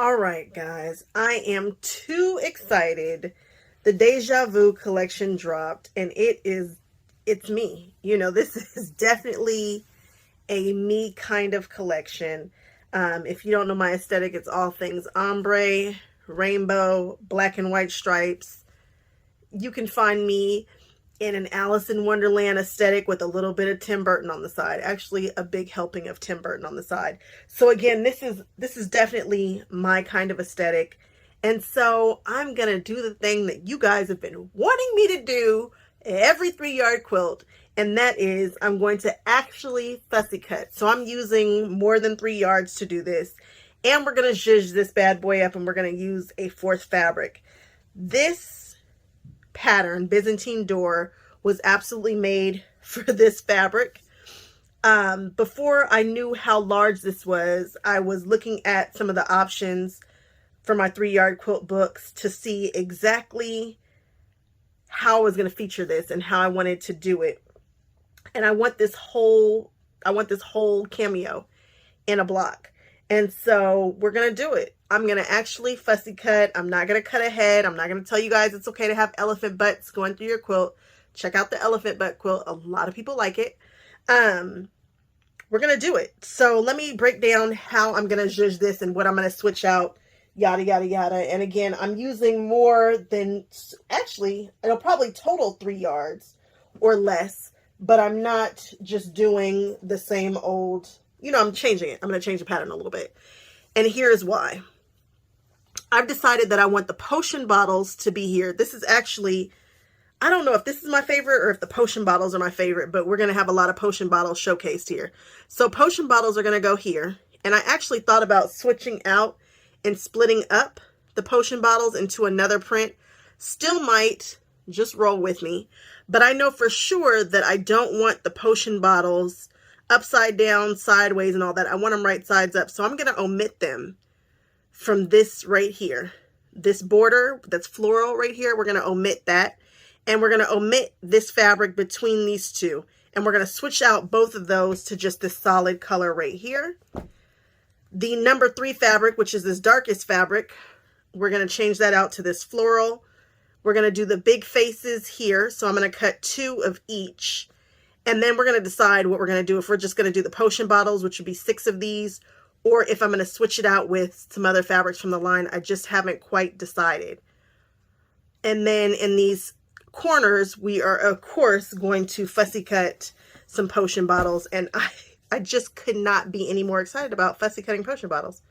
All right, guys, I am too excited. The Deja Vu collection dropped, and it's me. This is definitely a me kind of collection. If you don't know my aesthetic, it's all things ombre, rainbow, black and white stripes. You can find me in an Alice in Wonderland aesthetic with a little bit of Tim Burton on the side. Actually, a big helping of Tim Burton on the side. So again, this is definitely my kind of aesthetic. And so I'm going to do the thing that you guys have been wanting me to do every 3-yard quilt. And that is I'm going to actually fussy cut. So I'm using more than 3 yards to do this. And we're going to zhuzh this bad boy up, and we're going to use a 4th fabric. This pattern, Byzantine door, was absolutely made for this fabric. Before I knew how large this was, I was looking at some of the options for my 3-yard quilt books to see exactly how I was going to feature this and how I wanted to do it. And I want this whole cameo in a block. And so we're going to do it. I'm going to actually fussy cut. I'm not going to cut ahead. I'm not going to tell you guys it's okay to have elephant butts going through your quilt. Check out the elephant butt quilt. A lot of people like it. We're going to do it. So let me break down how I'm going to zhuzh this and what I'm going to switch out, yada, yada, yada. And again, I'm using more than, actually, it'll probably total 3 yards or less, but I'm not just doing the same old, I'm changing it. I'm going to change the pattern a little bit. And here's why. I've decided that I want the potion bottles to be here. This is actually, I don't know if this is my favorite or if the potion bottles are my favorite, but we're going to have a lot of potion bottles showcased here. So potion bottles are going to go here. And I actually thought about switching out and splitting up the potion bottles into another print. Still might, just roll with me. But I know for sure that I don't want the potion bottles upside down, sideways, and all that. I want them right sides up. So I'm going to omit them from this right here. This border that's floral right here, we're going to omit that. And we're going to omit this fabric between these two. And we're going to switch out both of those to just this solid color right here. The number 3 fabric, which is this darkest fabric, we're going to change that out to this floral. We're going to do the big faces here. So I'm going to cut 2 of each. And then we're going to decide what we're going to do. If we're just going to do the potion bottles, which would be 6 of these, or if I'm going to switch it out with some other fabrics from the line. I just haven't quite decided. And then in these corners, we are, of course, going to fussy cut some potion bottles. And I just could not be any more excited about fussy cutting potion bottles.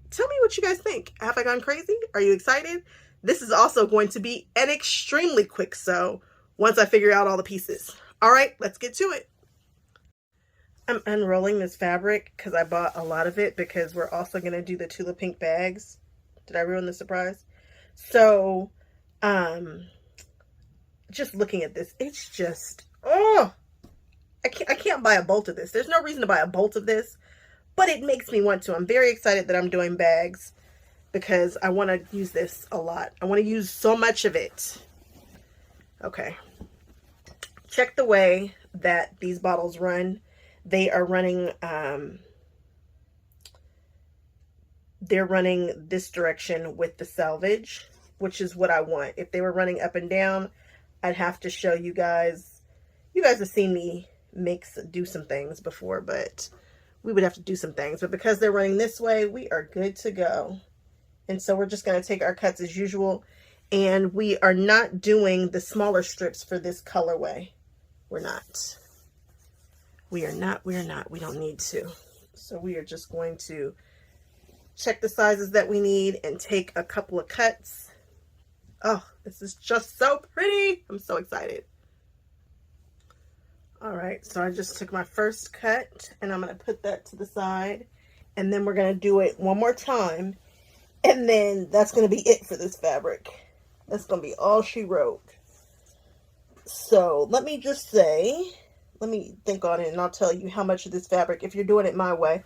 Tell me what you guys think. Have I gone crazy? Are you excited? This is also going to be an extremely quick sew once I figure out all the pieces. All right, let's get to it. I'm unrolling this fabric because I bought a lot of it because we're also going to do the Tula pink bags. Did I ruin the surprise? So, just looking at this, it's just, I can't buy a bolt of this. There's no reason to buy a bolt of this, but it makes me want to. I'm very excited that I'm doing bags because I want to use this a lot. I want to use so much of it. Okay. Check the way that these bottles run. They are running, they're running this direction with the selvage, which is what I want. If they were running up and down, I'd have to show you guys. You guys have seen me do some things before, but we would have to do some things. But because they're running this way, we are good to go. And so we're just going to take our cuts as usual. And we are not doing the smaller strips for this colorway. We're not. We are not. We don't need to. So we are just going to check the sizes that we need and take a couple of cuts. Oh, this is just so pretty. I'm so excited. All right, so I just took my first cut and I'm going to put that to the side. And then we're going to do it one more time. And then that's going to be it for this fabric. That's going to be all she wrote. So let me just say, let me think on it and I'll tell you how much of this fabric, if you're doing it my way,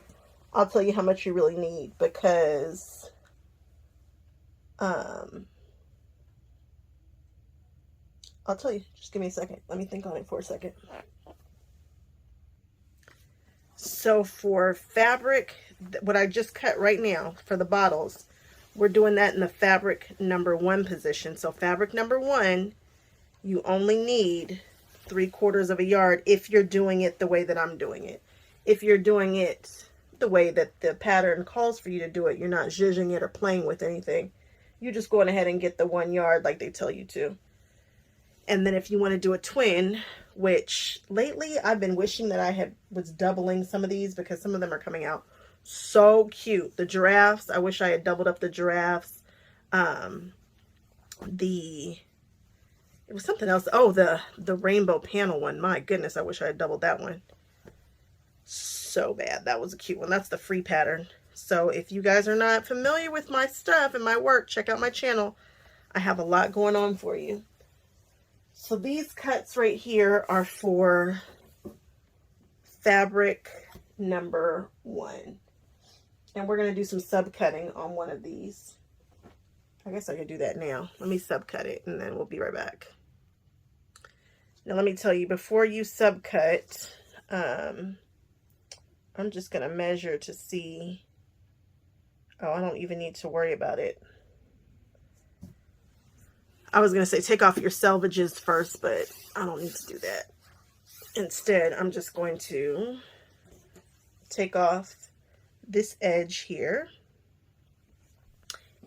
I'll tell you how much you really need because I'll tell you. Just give me a second. Let me think on it for a second. So for fabric what I just cut right now for the bottles, we're doing that in the fabric number 1 position. So fabric number 1, you only need 3/4 of a yard if you're doing it the way that I'm doing it. If you're doing it the way that the pattern calls for you to do it, you're not zhuzhing it or playing with anything. You're just going ahead and get the 1 yard like they tell you to. And then if you want to do a twin, which lately I've been wishing that I was doubling some of these, because some of them are coming out so cute. The giraffes, I wish I had doubled up the giraffes. It was something else. Oh, the rainbow panel one. My goodness, I wish I had doubled that one. So bad. That was a cute one. That's the free pattern. So if you guys are not familiar with my stuff and my work, check out my channel. I have a lot going on for you. So these cuts right here are for fabric number 1. And we're going to do some subcutting on one of these. I guess I could do that now. Let me subcut it and then we'll be right back. Now let me tell you, before you subcut, I'm just going to measure to see. Oh, I don't even need to worry about it. I was going to say take off your selvages first, but I don't need to do that. Instead, I'm just going to take off this edge here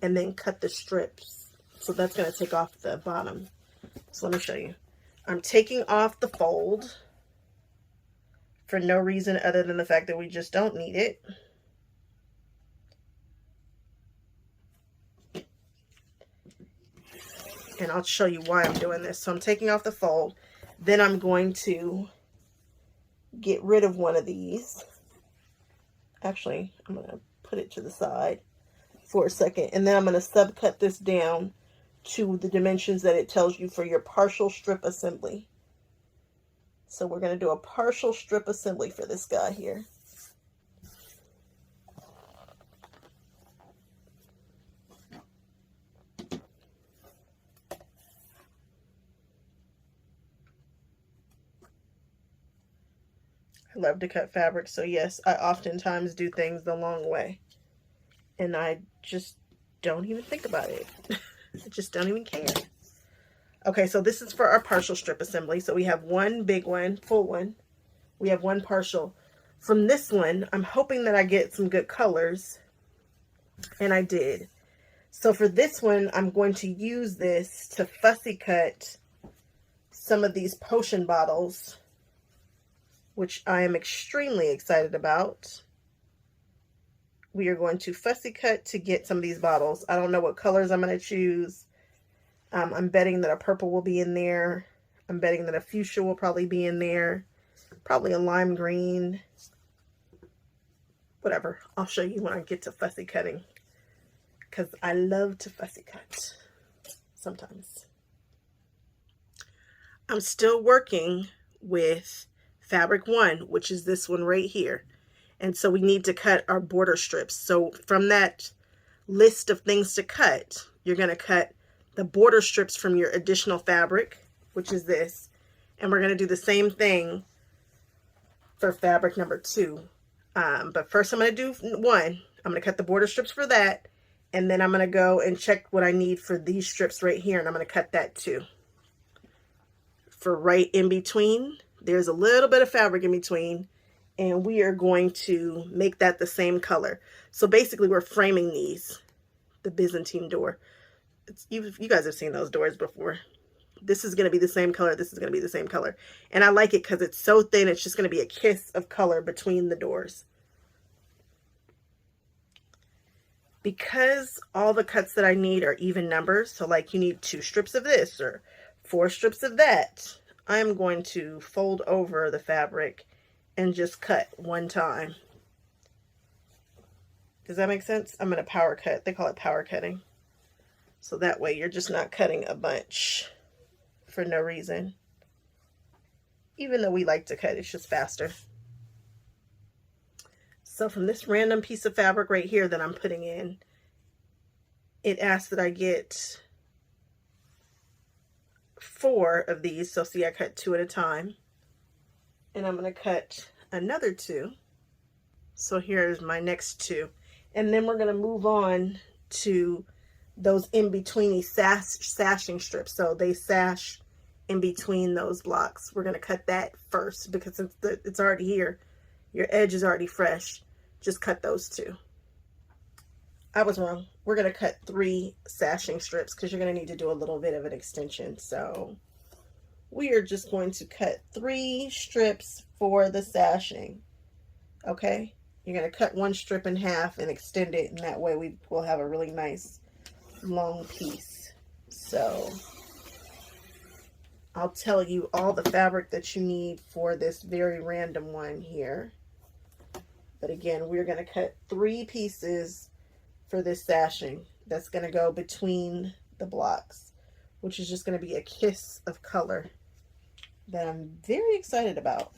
and then cut the strips. So that's going to take off the bottom. So let me show you. I'm taking off the fold for no reason other than the fact that we just don't need it. And I'll show you why I'm doing this. So I'm taking off the fold. Then I'm going to get rid of one of these. Actually, I'm going to put it to the side for a second. And then I'm going to subcut this down to the dimensions that it tells you for your partial strip assembly. So we're going to do a partial strip assembly for this guy here. I love to cut fabric, so yes, I oftentimes do things the long way. And I just don't even think about it. I just don't even care. Okay, so this is for our partial strip assembly. So we have one big one, full one. We have one partial. From this one, I'm hoping that I get some good colors. And I did. So for this one, I'm going to use this to fussy cut some of these potion bottles, which I am extremely excited about. We are going to fussy cut to get some of these bottles. I don't know what colors I'm going to choose. I'm betting that a purple will be in there. I'm betting that a fuchsia will probably be in there. Probably a lime green. Whatever. I'll show you when I get to fussy cutting, because I love to fussy cut sometimes. I'm still working with fabric 1, which is this one right here. And so we need to cut our border strips. So from that list of things to cut, you're going to cut the border strips from your additional fabric, which is this. And we're going to do the same thing for fabric number 2. But first I'm going to do 1. I'm going to cut the border strips for that. And then I'm going to go and check what I need for these strips right here. And I'm going to cut that too. For right in between, there's a little bit of fabric in between. And we are going to make that the same color. So basically we're framing these, the Byzantine door. You guys have seen those doors before. This is going to be the same color. This is going to be the same color. And I like it because it's so thin. It's just going to be a kiss of color between the doors. Because all the cuts that I need are even numbers, so like you need 2 strips of this or 4 strips of that, I'm going to fold over the fabric and just cut one time. Does that make sense? I'm going to power cut. They call it power cutting. So that way you're just not cutting a bunch for no reason. Even though we like to cut, it's just faster. So from this random piece of fabric right here that I'm putting in, it asks that I get 4 of these. So see, I cut 2 at a time. And I'm going to cut another 2. So here's my next two. And then we're going to move on to those in-betweeny sashing strips. So they sash in between those blocks. We're going to cut that first because it's already here. Your edge is already fresh. Just cut those two. I was wrong. We're going to cut 3 sashing strips because you're going to need to do a little bit of an extension. So we are just going to cut 3 strips for the sashing. Okay? You're going to cut 1 strip in half and extend it, and that way we will have a really nice long piece. So I'll tell you all the fabric that you need for this very random one here. But again, we're going to cut 3 pieces for this sashing. That's going to go between the blocks, which is just going to be a kiss of color that I'm very excited about.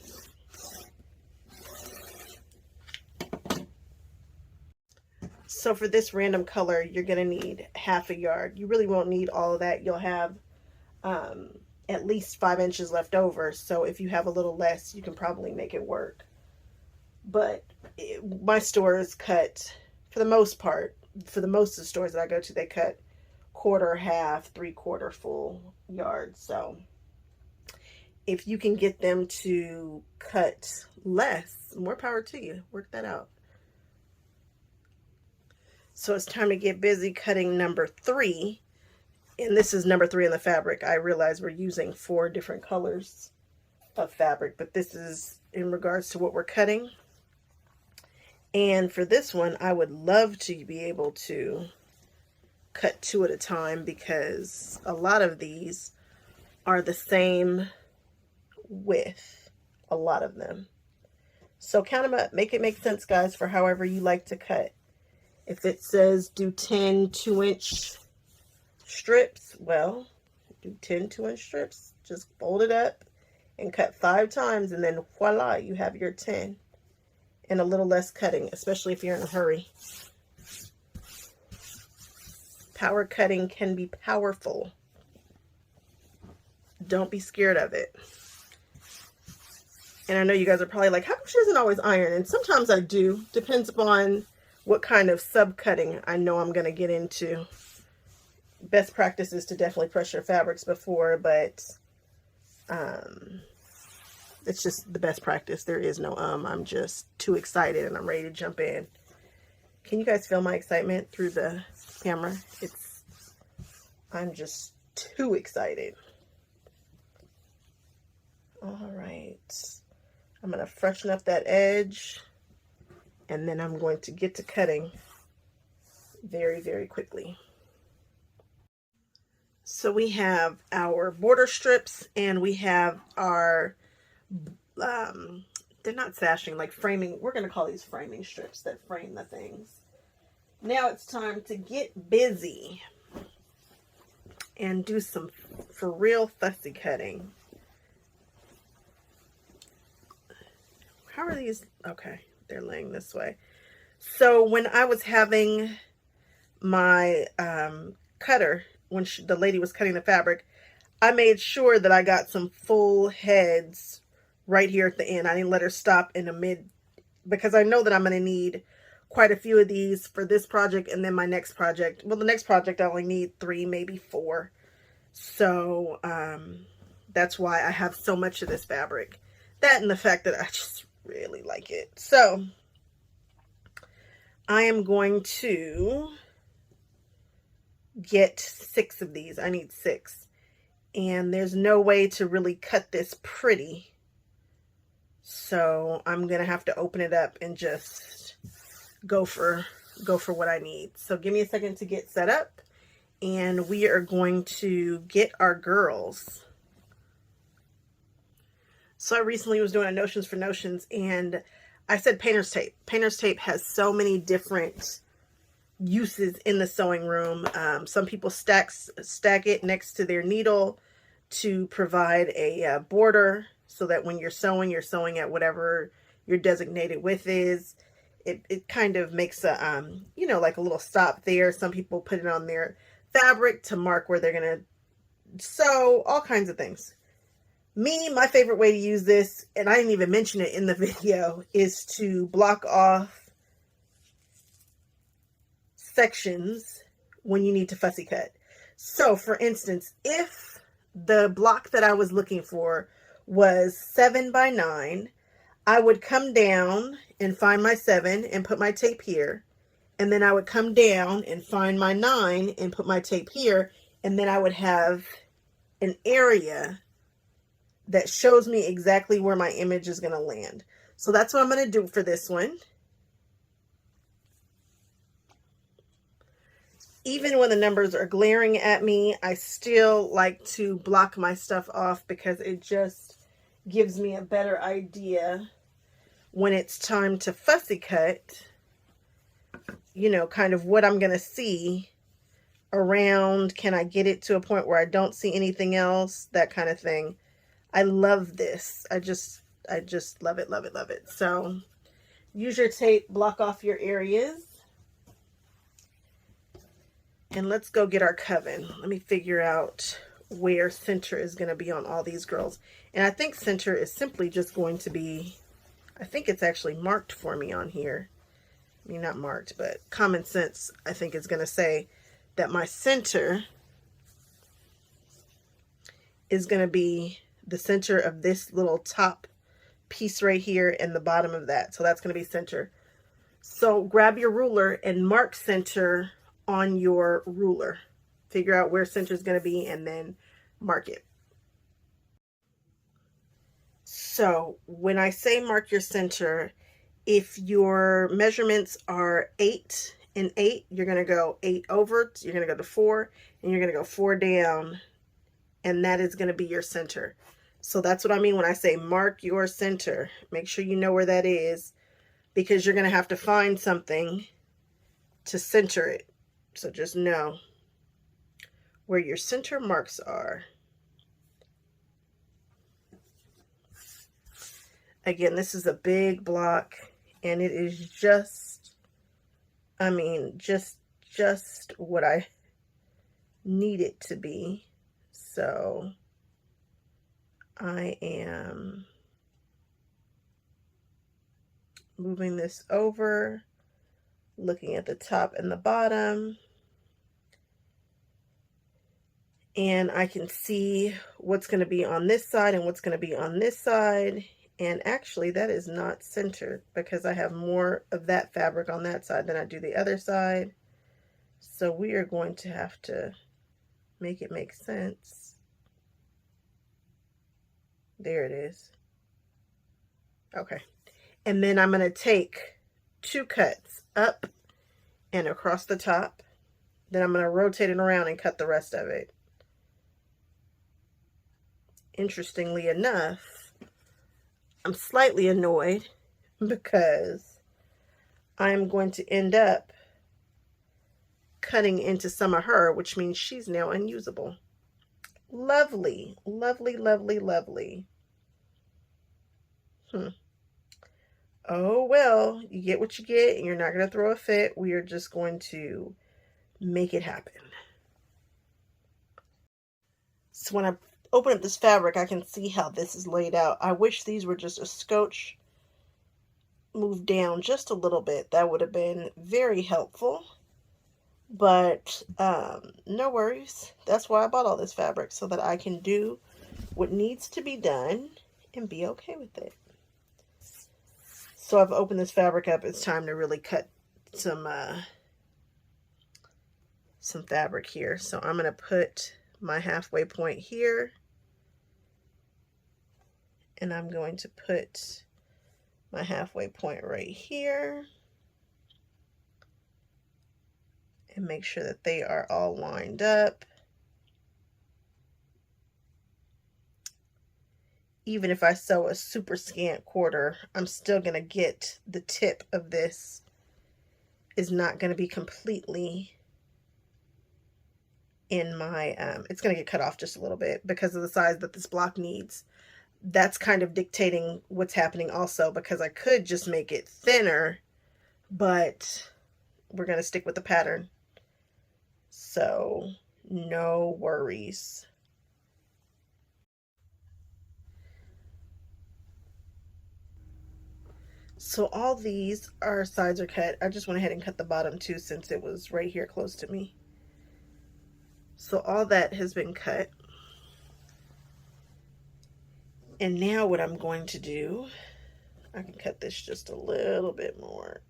So for this random color, you're going to need half a yard. You really won't need all of that. You'll have at least 5 inches left over. So if you have a little less, you can probably make it work. But my stores cut, for the most part, for the most of the stores that I go to, they cut quarter, half, 3/4 full yards. So if you can get them to cut less, more power to you. Work that out. So it's time to get busy cutting number 3. And this is number 3 in the fabric. I realize we're using 4 different colors of fabric, but this is in regards to what we're cutting. And for this one, I would love to be able to cut 2 at a time because a lot of these are the same width, a lot of them. So count them up. Make it make sense, guys, for however you like to cut. If it says do 10 2-inch strips, well, do 10 2-inch strips. Just fold it up and cut 5 times, and then voila, you have your 10. And a little less cutting, especially if you're in a hurry. Power cutting can be powerful. Don't be scared of it. And I know you guys are probably like, how come she doesn't always iron? And sometimes I do. Depends upon what kind of sub-cutting I know I'm going to get into. Best practice is to definitely press your fabrics before, but it's just the best practice. There is no I'm just too excited and I'm ready to jump in. Can you guys feel my excitement through the camera? I'm just too excited. All right. I'm going to freshen up that edge, and then I'm going to get to cutting very, very quickly. So we have our border strips, and we have our they're not sashing, like framing. We're going to call these framing strips that frame the things. Now it's time to get busy and do some for real fussy cutting. How are these? Okay, they're laying this way. So when I was having my cutter, when the lady was cutting the fabric, I made sure that I got some full heads right here at the end. I didn't let her stop in the mid, because I know that I'm going to need quite a few of these for this project and then my next project. Well, the next project I only need 3, maybe 4. So that's why I have so much of this fabric. That and the fact that I just really like it. So I am going to get 6 of these. I need 6. And there's no way to really cut this pretty. So I'm going to have to open it up and just go for what I need. So give me a second to get set up, and we are going to get our girls. So I recently was doing a Notions for Notions, and I said painter's tape. Painter's tape has so many different uses in the sewing room. Some people stack it next to their needle to provide a border, so that when you're sewing at whatever your designated width is. It kind of makes a, you know, like a little stop there. Some people put it on their fabric to mark where they're going to sew, all kinds of things. My favorite way to use this, and I didn't even mention it in the video, is to block off sections when you need to fussy cut. So for instance, if the block that I was looking for was 7 by 9, I would come down and find my 7 and put my tape here. And then I would come down and find my 9 and put my tape here. And then I would have an area that shows me exactly where my image is going to land. So that's what I'm going to do for this one. Even when the numbers are glaring at me, I still like to block my stuff off because it just gives me a better idea when it's time to fussy cut, you know, kind of what I'm going to see around. Can I get it to a point where I don't see anything else? That kind of thing. I love this. I just love it, love it, love it. So use your tape, block off your areas. And let's go get our coven. Let me figure out where center is going to be on all these girls. And I think center is simply just going to be, I think it's actually marked for me on here. I mean, not marked, but common sense, I think, is going to say that my center is going to be the center of this little top piece right here and the bottom of that. So that's going to be center. So grab your ruler and mark center on your ruler. Figure out where center is going to be and then mark it. So when I say mark your center, if your measurements are 8 and 8, you're going to go 8 over, you're going to go to 4, and you're going to go 4 down, and that is going to be your center. So that's what I mean when I say mark your center. Make sure you know where that is, because you're going to have to find something to center it. So just know where your center marks are. Again, this is a big block, and it is just, I mean, just what I need it to be. So I am moving this over, looking at the top and the bottom, and I can see what's going to be on this side and what's going to be on this side. And actually that is not centered because I have more of that fabric on that side than I do the other side. So we are going to have to make it make sense. There it is. Okay. And then I'm going to take 2 cuts up and across the top. Then I'm going to rotate it around and cut the rest of it. Interestingly enough, I'm slightly annoyed because I'm going to end up cutting into some of her, which means she's now unusable. Lovely, lovely, lovely, lovely. Oh, well, you get what you get, and you're not going to throw a fit. We are just going to make it happen. So when I open up this fabric, I can see how this is laid out. I wish these were just a scotch moved down just a little bit. That would have been very helpful. But no worries. That's why I bought all this fabric, so that I can do what needs to be done and be okay with it. So I've opened this fabric up. It's time to really cut some fabric here. So I'm going to put my halfway point here, and I'm going to put my halfway point right here, and make sure that they are all lined up. Even if I sew a super scant quarter, I'm still going to get the tip of this is not going to be completely in my, it's going to get cut off just a little bit because of the size that this block needs. That's kind of dictating what's happening also, because I could just make it thinner, but we're going to stick with the pattern. So no worries. So all these are sides are cut. I just went ahead and cut the bottom too since it was right here close to me. So all that has been cut. And now what I'm going to do, I can cut this just a little bit more.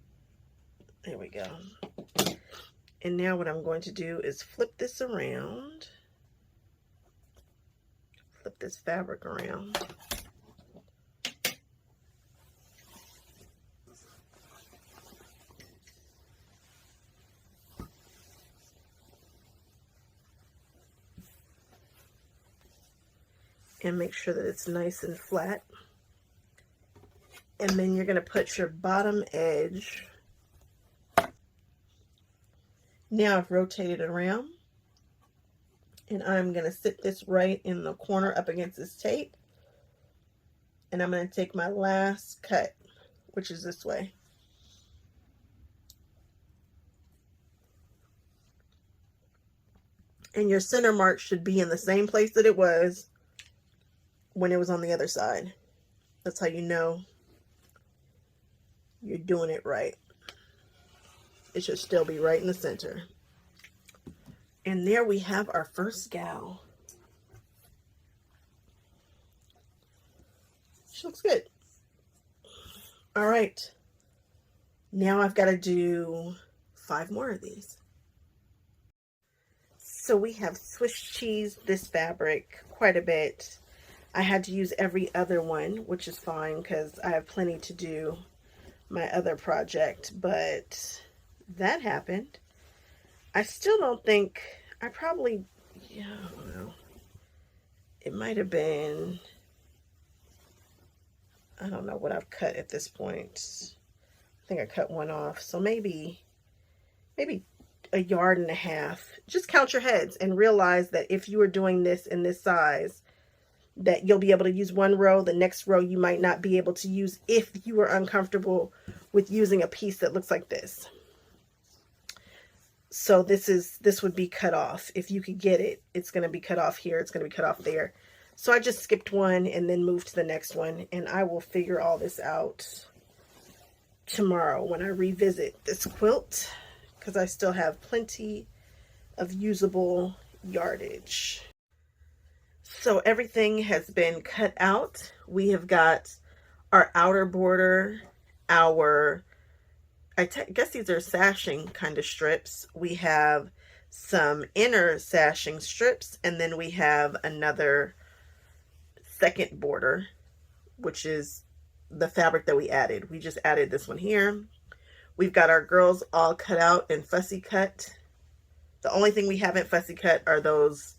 There we go. And now what I'm going to do is flip this around. Flip this fabric around. And make sure that it's nice and flat. And then you're going to put your bottom edge. Now I've rotated it around. And I'm going to sit this right in the corner up against this tape. And I'm going to take my last cut, which is this way. And your center mark should be in the same place that it was when it was on the other side. That's how you know you're doing it right. It should still be right in the center. And there we have our first gal. She looks good. All right. Now I've got to do 5 more of these. So we have Swiss cheese this fabric quite a bit. I had to use every other one, which is fine because I have plenty to do my other project, but that happened. I still don't think, I probably, yeah, I don't know. It might have been, I don't know what I've cut at this point. I think I cut one off. So maybe a yard and a half. Just count your heads and realize that if you are doing this in this size, that you'll be able to use one row. The next row you might not be able to use if you are uncomfortable with using a piece that looks like this. So this would be cut off. If you could get it, it's going to be cut off here. It's going to be cut off there. So I just skipped one and then moved to the next one. And I will figure all this out tomorrow when I revisit this quilt, because I still have plenty of usable yardage. So everything has been cut out. We have got our outer border, I guess these are sashing kind of strips. We have some inner sashing strips, and then we have another second border, which is the fabric that we added. We just added this one here. We've got our girls all cut out and fussy cut. The only thing we haven't fussy cut are those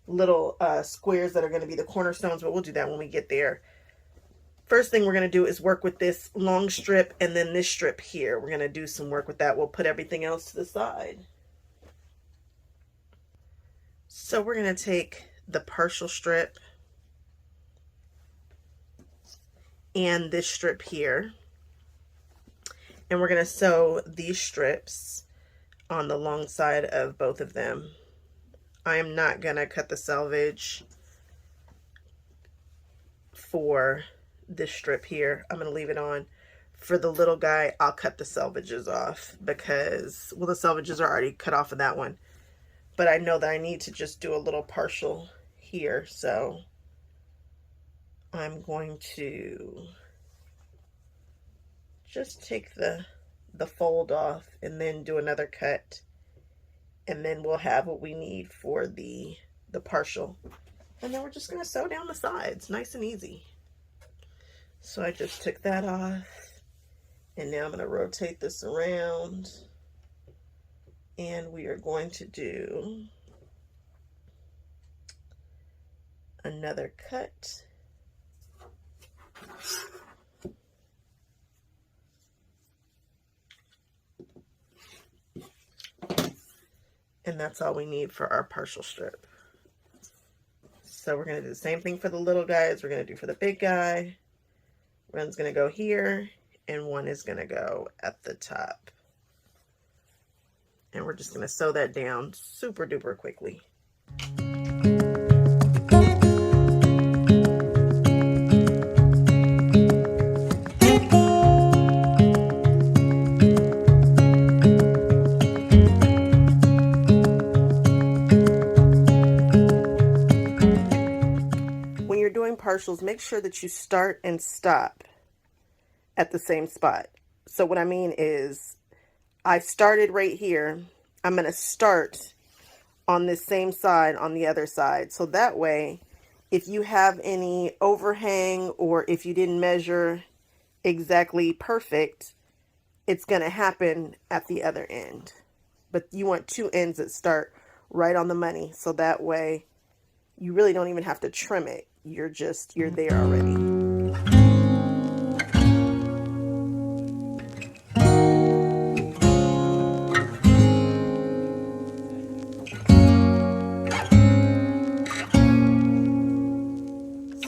little squares that are going to be the cornerstones, but we'll do that when we get there. First thing we're going to do is work with this long strip and then this strip here. We're going to do some work with that. We'll put everything else to the side. So we're going to take the partial strip and this strip here, and we're going to sew these strips on the long side of both of them. I am not going to cut the selvage for this strip here. I'm going to leave it on. For the little guy, I'll cut the selvages off because, well, the selvages are already cut off of that one. But I know that I need to just do a little partial here, so I'm going to just take the fold off and then do another cut, and then we'll have what we need for the partial. And then we're just going to sew down the sides, nice and easy. So I just took that off, and now I'm going to rotate this around, and we are going to do another cut. And that's all we need for our partial strip. So we're going to do the same thing for the little guys. We're going to do for the big guy. One's going to go here, and one is going to go at the top. And we're just going to sew that down super duper quickly. partials, make sure that you start and stop at the same spot. So what I mean is, I started right here. I'm going to start on this same side on the other side. So that way, if you have any overhang or if you didn't measure exactly perfect, it's going to happen at the other end. But you want two ends that start right on the money. So that way you really don't even have to trim it. You're there already.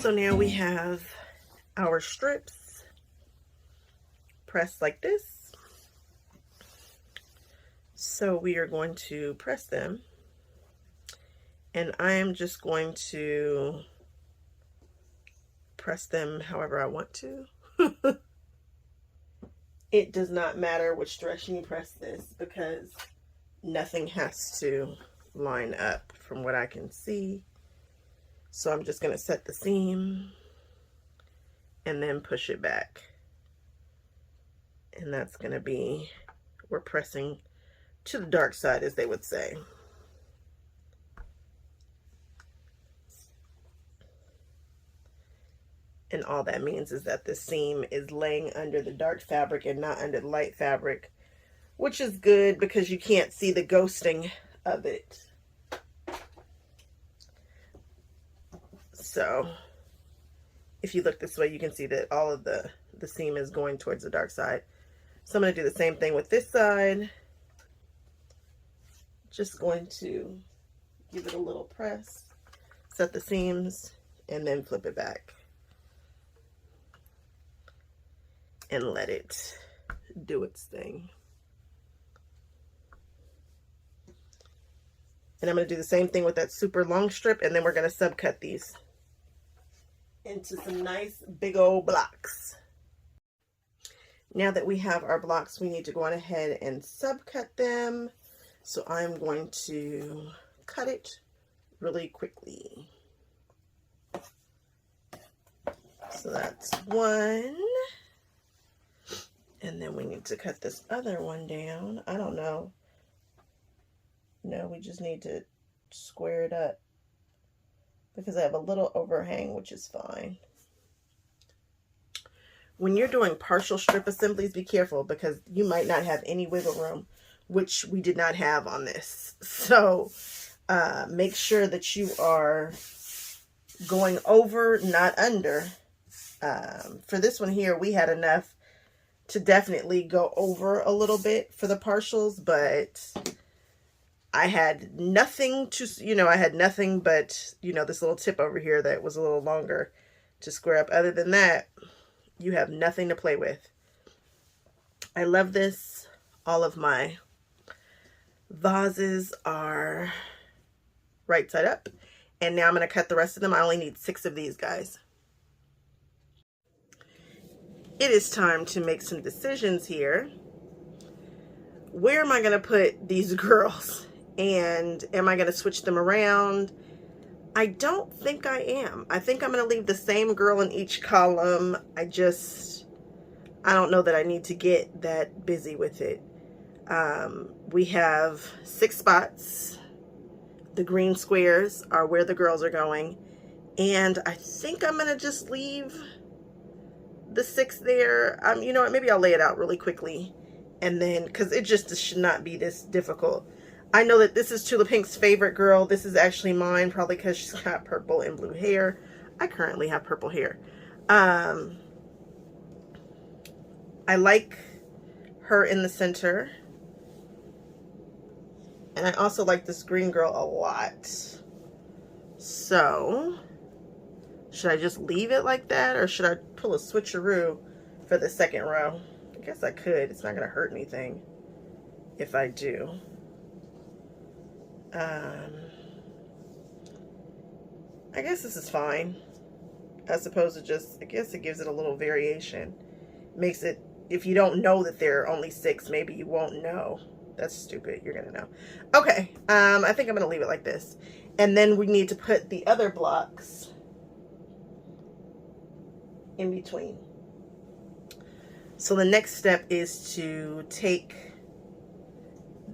So now we have our strips pressed like this. So we are going to press them, and I am just going to press them however I want to. It does not matter which direction you press this because nothing has to line up from what I can see. So I'm just going to set the seam and then push it back. And that's going to be, we're pressing to the dark side, as they would say. And all that means is that the seam is laying under the dark fabric and not under the light fabric, which is good because you can't see the ghosting of it. So if you look this way, you can see that all of the seam is going towards the dark side. So I'm going to do the same thing with this side. Just going to give it a little press, set the seams, and then flip it back. And let it do its thing. And I'm going to do the same thing with that super long strip, and then we're going to subcut these into some nice big old blocks. Now that we have our blocks, we need to go on ahead and subcut them. So I'm going to cut it really quickly. So that's one. And then we need to cut this other one down. I don't know. No, we just need to square it up because I have a little overhang, which is fine. When you're doing partial strip assemblies, be careful because you might not have any wiggle room, which we did not have on this. So make sure that you are going over, not under. For this one here, we had enough to definitely go over a little bit for the partials, but I had nothing to, I had nothing but, this little tip over here that was a little longer to square up. Other than that, you have nothing to play with. I love this. All of my vases are right side up. And now I'm going to cut the rest of them. I only need 6 of these guys. It is time to make some decisions here. Where am I going to put these girls? And am I going to switch them around? I don't think I am. I think I'm going to leave the same girl in each column. I don't know that I need to get that busy with it. We have 6 spots. The green squares are where the girls are going. And I think I'm going to just leave the 6 there. You know what, maybe I'll lay it out really quickly, and then because it just should not be this difficult. I know that this is Tula Pink's favorite girl. This is actually mine, probably because she's got purple and blue hair. I currently have purple hair. I like her in the center, and I also like this green girl a lot. So should I just leave it like that, or should I pull a switcheroo for the second row? I guess I could. It's not going to hurt anything if I do. I guess this is fine. As opposed to just, I guess it gives it a little variation. Makes it, if you don't know that there are only 6, maybe you won't know. That's stupid. You're going to know. Okay. I think I'm going to leave it like this. And then we need to put the other blocks in between. So the next step is to take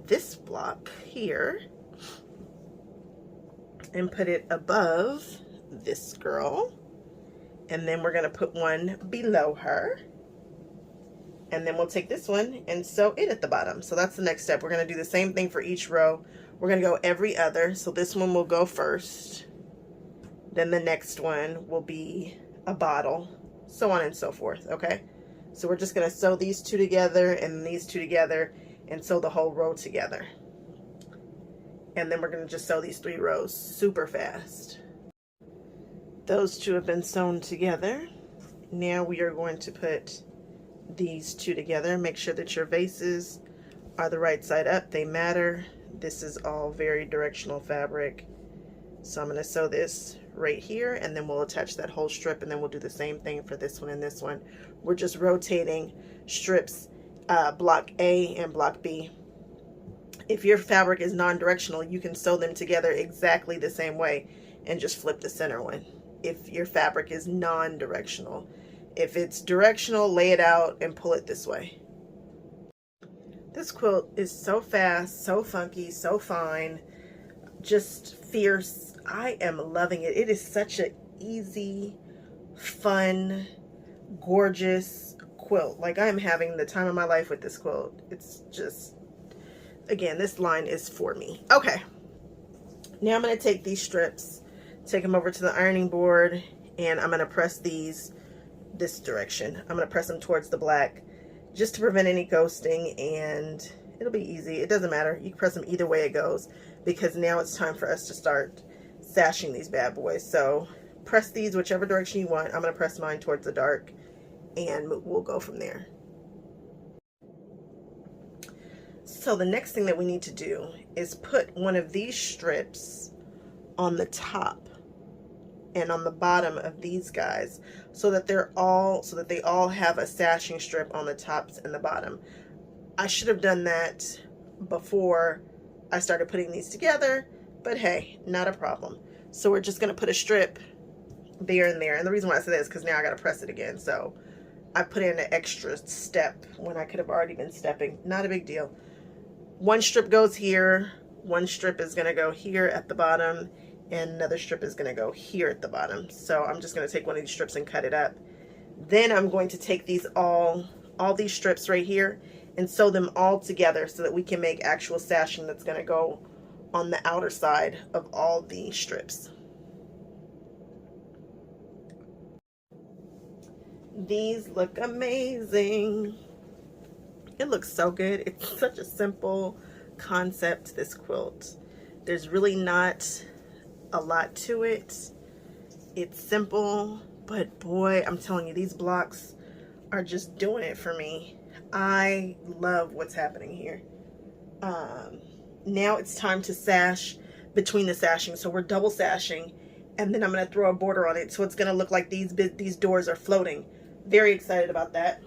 this block here and put it above this girl, and then we're going to put one below her, and then we'll take this one and sew it at the bottom. So that's the next step. We're going to do the same thing for each row. We're going to go every other. So this one will go first, then the next one will be a bottle, so on and so forth. Okay, so we're just going to sew these two together and these two together and sew the whole row together. And then we're going to just sew these 3 rows super fast. Those two have been sewn together. Now we are going to put these two together. Make sure that your vases are the right side up. They matter. This is all very directional fabric. So I'm going to sew this right here, and then we'll attach that whole strip, and then we'll do the same thing for this one and this one. We're just rotating strips, block A and block B. If your fabric is non-directional, you can sew them together exactly the same way and just flip the center one. If your fabric is non-directional. If it's directional, lay it out and pull it this way. This quilt is so fast, so funky, so fine, just fierce. I am loving it. It is such an easy, fun, gorgeous quilt. Like, I am having the time of my life with this quilt. It's just, again, this line is for me. Okay, now I'm going to take these strips, take them over to the ironing board, and I'm going to press these this direction. I'm going to press them towards the black just to prevent any ghosting, and it'll be easy. It doesn't matter. You can press them either way it goes, because now it's time for us to start sashing these bad boys. So press these whichever direction you want. I'm going to press mine towards the dark, and we'll go from there. So the next thing that we need to do is put one of these strips on the top and on the bottom of these guys, so that they all have a sashing strip on the tops and the bottom. I should have done that before I started putting these together, but hey, not a problem. So we're just going to put a strip there and there, and the reason why I say that is because now I got to press it again, so I put in an extra step when I could have already been stepping. Not a big deal. One strip goes here, one strip is going to go here at the bottom, and another strip is going to go here at the bottom. So I'm just going to take one of these strips and cut it up. Then I'm going to take these all these strips right here and sew them all together so that we can make actual sashing that's going to go on the outer side of all the strips. These look amazing. It looks so good. It's such a simple concept, this quilt. There's really not a lot to it. It's simple, but boy, I'm telling you, these blocks are just doing it for me. I love what's happening here. Now it's time to sash between the sashing. So we're double sashing, and then I'm going to throw a border on it, so it's going to look like these doors are floating. Very excited about that.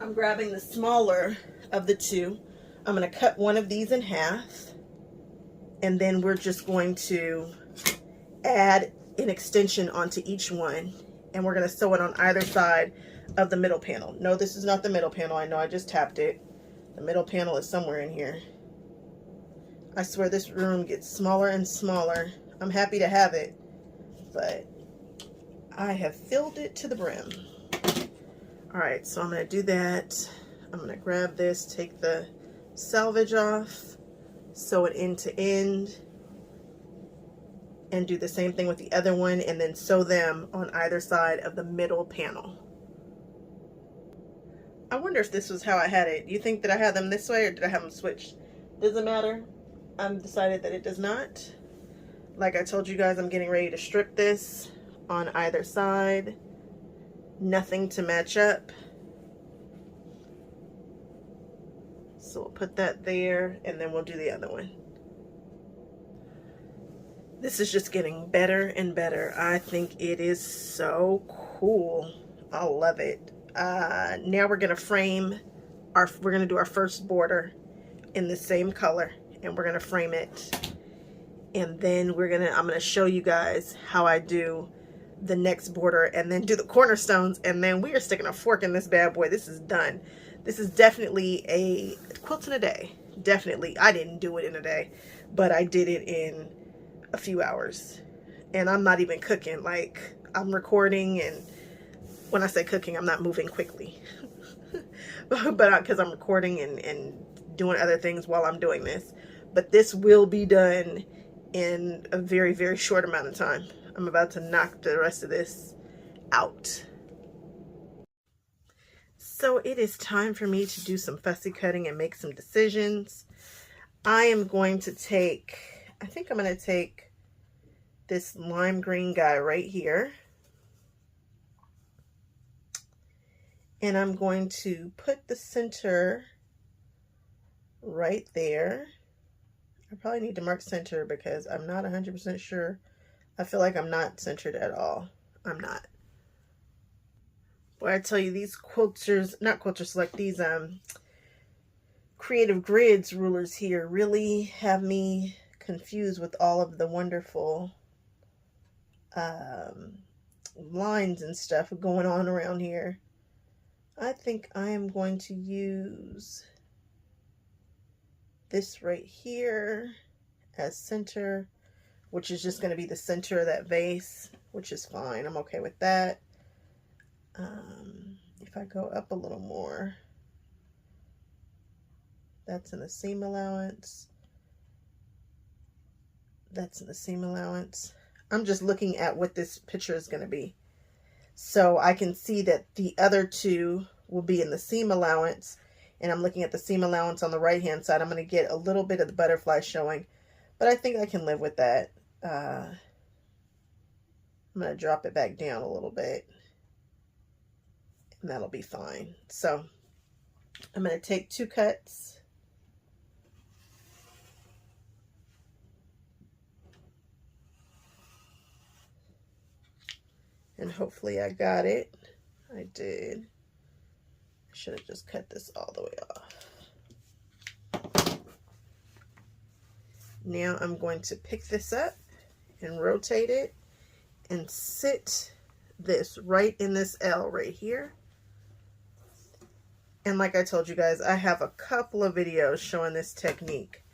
I'm grabbing the smaller of the two. I'm going to cut one of these in half, and then we're just going to add an extension onto each one, and we're going to sew it on either side of the middle panel. No, this is not the middle panel. I know I just tapped it. The middle panel is somewhere in here. I swear this room gets smaller and smaller. I'm happy to have it, but I have filled it to the brim. All right, so I'm going to do that. I'm going to grab this, take the selvage off, sew it end to end, and do the same thing with the other one, and then sew them on either side of the middle panel. I wonder if this was how I had it. You think that I had them this way, or did I have them switched? Doesn't matter. I've decided that it does not. Like I told you guys, I'm getting ready to strip this on either side. Nothing to match up. So we'll put that there, and then we'll do the other one. This is just getting better and better. I think it is so cool. I love it. Now we're gonna frame we're gonna do our first border in the same color, and we're gonna frame it. And then I'm gonna show you guys how I do the next border and then do the cornerstones, and then we are sticking a fork in this bad boy. This is done. This is definitely a quilt in a day. Definitely. I didn't do it in a day, but I did it in a few hours. And I'm not even cooking. Like, I'm recording, and when I say cooking, I'm not moving quickly. but because I'm recording and doing other things while I'm doing this. But this will be done in a very, very short amount of time. I'm about to knock the rest of this out. So it is time for me to do some fussy cutting and make some decisions. I am going to take, I think I'm going to take this lime green guy right here. And I'm going to put the center right there. I probably need to mark center because I'm not 100% sure. I feel like I'm not centered at all. I'm not. Boy, I tell you, these quilters, not quilters, like these creative grids rulers here really have me confused with all of the wonderful lines and stuff going on around here. I think I am going to use this right here as center, which is just going to be the center of that vase, which is fine. I'm okay with that. If I go up a little more, that's in the seam allowance. That's in the seam allowance. I'm just looking at what this picture is going to be. So I can see that the other two will be in the seam allowance, and I'm looking at the seam allowance on the right hand side. I'm going to get a little bit of the butterfly showing, but I think I can live with that. I'm going to drop it back down a little bit, and that'll be fine. So I'm going to take 2 cuts. And hopefully I got it. I did. I should have just cut this all the way off. Now I'm going to pick this up and rotate it and sit this right in this L right here. And like I told you guys, I have a couple of videos showing this technique.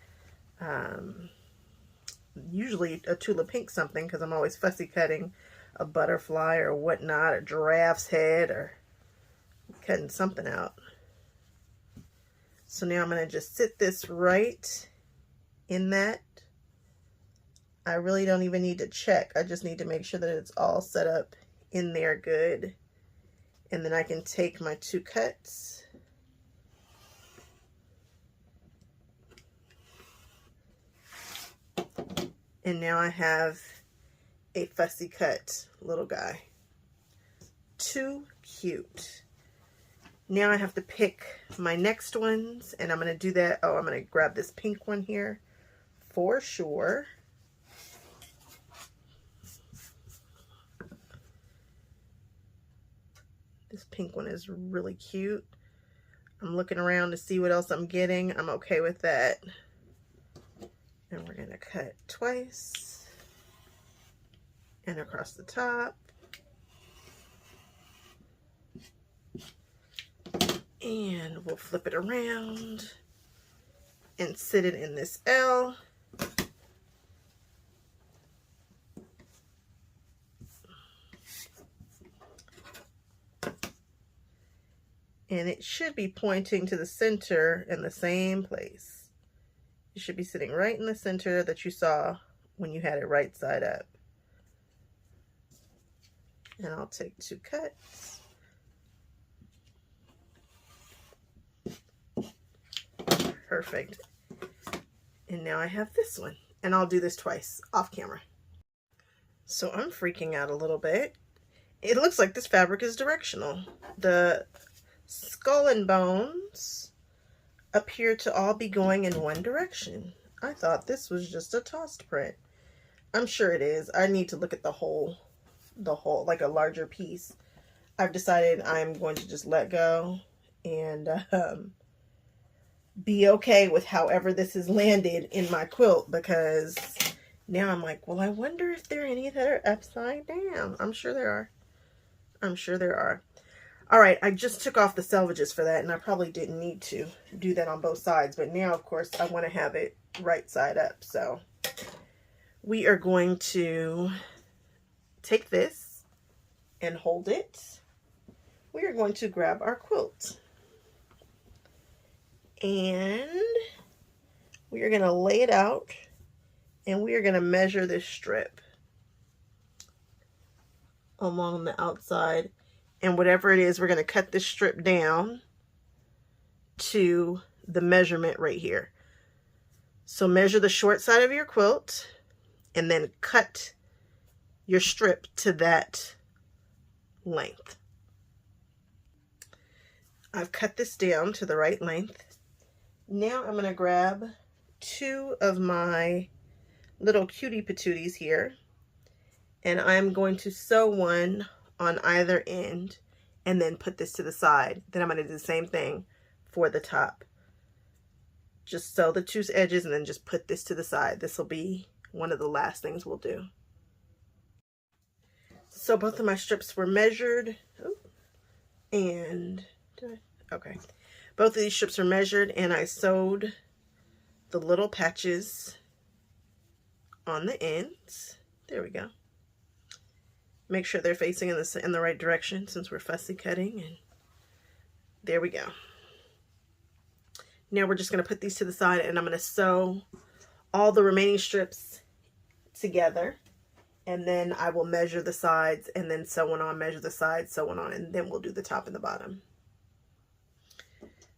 Usually a Tula pink something, because I'm always fussy cutting a butterfly or whatnot, a giraffe's head, or cutting something out. So now I'm going to just sit this right in that. I really don't even need to check. I just need to make sure that it's all set up in there good. And then I can take my 2 cuts. And now I have a fussy cut little guy. Too cute. Now I have to pick my next ones, and I'm going to do that. Oh, I'm going to grab this pink one here for sure. This pink one is really cute. I'm looking around to see what else I'm getting. I'm okay with that. And we're going to cut twice and across the top. And we'll flip it around and sit it in this L. And it should be pointing to the center in the same place. It should be sitting right in the center that you saw when you had it right side up. And I'll take 2 cuts. Perfect. And now I have this one. And I'll do this twice off camera. So I'm freaking out a little bit. It looks like this fabric is directional. The skull and bones appear to all be going in one direction. I thought this was just a tossed print. I'm sure it is. I need to look at the whole, like a larger piece. I've decided I'm going to just let go and be okay with however this is landed in my quilt, because Now I'm like, well, I wonder if there are any that are upside down. I'm sure there are. I'm sure there are. All right, I just took off the selvages for that, and I probably didn't need to do that on both sides, but now, of course, I want to have it right side up. So we are going to take this and hold it. We are going to grab our quilt, and we are going to lay it out, and we are going to measure this strip along the outside. And whatever it is, we're going to cut this strip down to the measurement right here. So measure the short side of your quilt and then cut your strip to that length. I've cut this down to the right length. Now I'm going to grab 2 of my little cutie patooties here, and I'm going to sew one on either end and then put this to the side. Then I'm going to do the same thing for the top. Just sew the 2 edges and then just put this to the side. This will be one of the last things we'll do. So both of my strips were measured. And okay, both of these strips are measured, and I sewed the little patches on the ends. There we go. Make sure they're facing in the right direction since we're fussy cutting, and there we go. Now we're just going to put these to the side, and I'm going to sew all the remaining strips together, and then I will measure the sides and then sew one on, measure the sides, sew one on, and then we'll do the top and the bottom.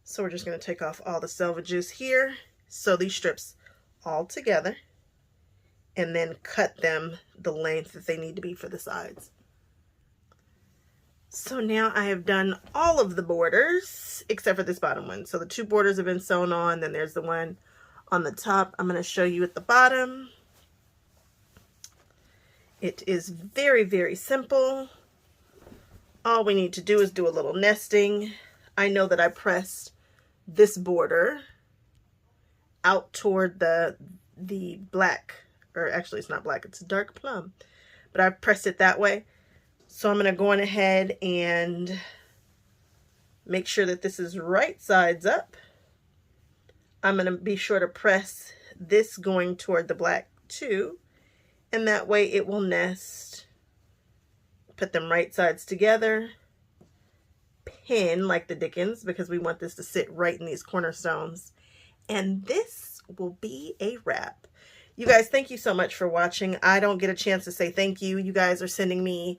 So we're just going to take off all the selvages here, sew these strips all together, and then cut them the length that they need to be for the sides. So now I have done all of the borders except for this bottom one. So the 2 borders have been sewn on, then there's the one on the top. I'm going to show you at the bottom. It is very, very simple. All we need to do is do a little nesting. I know that I pressed this border out toward the black, or actually it's not black, it's a dark plum, but I pressed it that way. So I'm going to go on ahead and make sure that this is right sides up. I'm going to be sure to press this going toward the black too, and that way it will nest. Put them right sides together, pin like the Dickens, because we want this to sit right in these cornerstones, and this will be a wrap. You guys, thank you so much for watching. I don't get a chance to say thank you. You guys are sending me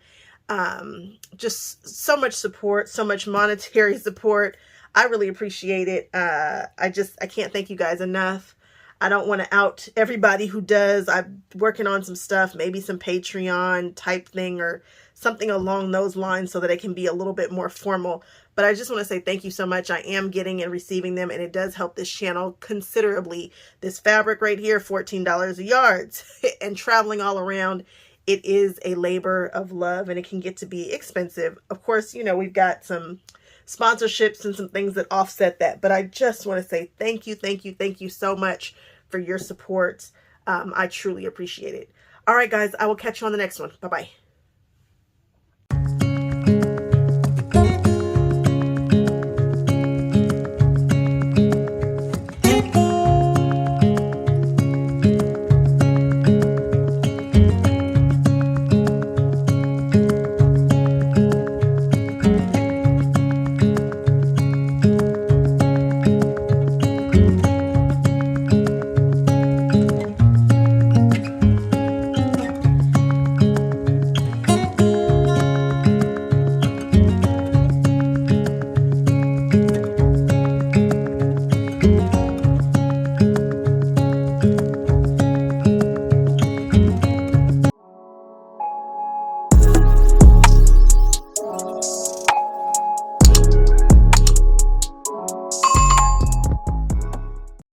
just so much support, so much monetary support. I really appreciate it. I can't thank you guys enough. I don't want to out everybody who does. I'm working on some stuff, maybe some Patreon type thing or something along those lines so that it can be a little bit more formal. But I just want to say thank you so much. I am getting and receiving them, and it does help this channel considerably. This fabric right here, $14 a yard, and traveling all around, it is a labor of love, and it can get to be expensive. Of course, you know, we've got some sponsorships and some things that offset that, but I just want to say thank you so much for your support. I truly appreciate it. All right, guys, I will catch you on the next one. Bye-bye.